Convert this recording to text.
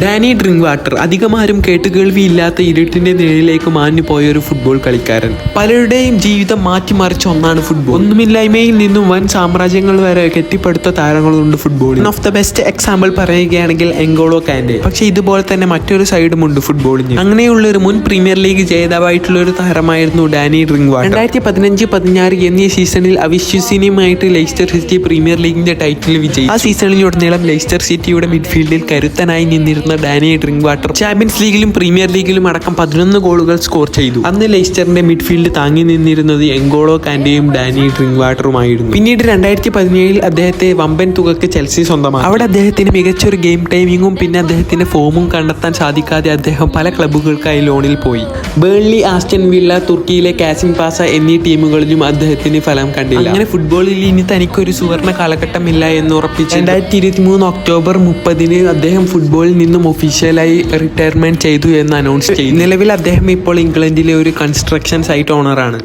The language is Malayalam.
ഡാനി ഡ്രിങ്ക്വാട്ടർ അധികമാരും കേട്ടുകേൾവിയില്ലാത്ത ഇരുട്ടിന്റെ നിഴലിലേക്ക് മാഞ്ഞു പോയ ഒരു ഫുട്ബോൾ കളിക്കാരൻ. പലരുടെയും ജീവിതം മാറ്റിമറിച്ച ഒന്നാണ് ഫുട്ബോൾ. ഒന്നുമില്ലായ്മയിൽ നിന്നും വൻ സാമ്രാജ്യങ്ങൾ വരെ കെട്ടിപ്പടുത്ത താരങ്ങളുണ്ട് ഫുട്ബോളിൽ. One of the best example പറയുകയാണെങ്കിൽ എൻഗോളോ കാന്റേ. പക്ഷെ ഇതുപോലെ തന്നെ മറ്റൊരു സൈഡുമുണ്ട് ഫുട്ബോളിന്. അങ്ങനെയുള്ള ഒരു മുൻ പ്രീമിയർ ലീഗ് ജേതാവായിട്ടുള്ള ഒരു താരമായിരുന്നു ഡാനി ഡ്രിങ്ക്വാട്ടർ. 2015-16 എന്നീ സീസണിൽ അവിശ്വസനീയമായിട്ട് ലെയ്സ്റ്റർ സിറ്റി പ്രീമിയർ ലീഗിന്റെ ടൈറ്റിൽ വിജയിച്ചു. ആ സീസണിലുടനീളം ലെയ്സ്റ്റർ സിറ്റിയുടെ മിഡ്ഫീൽഡിൽ കരുത്തനായി നിന്നിരുന്ന ഡാനി ഡ്രിങ്ക്വാട്ടർ ചാമ്പ്യൻസ് ലീഗിലും പ്രീമിയർ ലീഗിലും അടക്കം 11 ഗോളുകൾ സ്കോർ ചെയ്തു. അന്ന് ലെയ്സ്റ്ററിന്റെ മിഡ്ഫീൽഡ് താങ്ങി നിന്നിരുന്നത് എൻഗോളോ കാന്റേയും ഡാനി ഡ്രിങ്ക്വാട്ടറുമായിരുന്നു. പിന്നീട് 2017 അദ്ദേഹത്തെ വമ്പൻ തുകക്ക് ചെൽസി സ്വന്തമായി. അവിടെ അദ്ദേഹത്തിന് മികച്ചൊരു ഗെയിം ടൈമിങ്ങും പിന്നെ അദ്ദേഹത്തിന്റെ ഫോമും കണ്ടെത്താൻ സാധിക്കാതെ അദ്ദേഹം പല ക്ലബ്ബുകൾക്കായി ലോണിൽ പോയി. ബേൺലി, ആസ്റ്റൺ വില്ല, തുർക്കിയിലെ കാസിംപാസ എന്നീ ടീമുകളിലും അദ്ദേഹത്തിന് ഫലം കണ്ടില്ല. അങ്ങനെ ഫുട്ബോളിൽ ഇനി തനിക്കൊരു സുവർണ്ണ കാലഘട്ടമില്ല എന്ന് ഉറപ്പിച്ച് 2023 ഒക്ടോബർ 30 അദ്ദേഹം ഫുട്ബോളിൽ നിന്നും ഒഫീഷ്യലായി റിട്ടയർമെന്റ് ചെയ്തു എന്ന് അനൗൺസ് ചെയ്തു. നിലവിൽ അദ്ദേഹം ഇപ്പോൾ ഇംഗ്ലണ്ടിലെ ഒരു കൺസ്ട്രക്ഷൻ സൈറ്റ് ഓണറാണ്.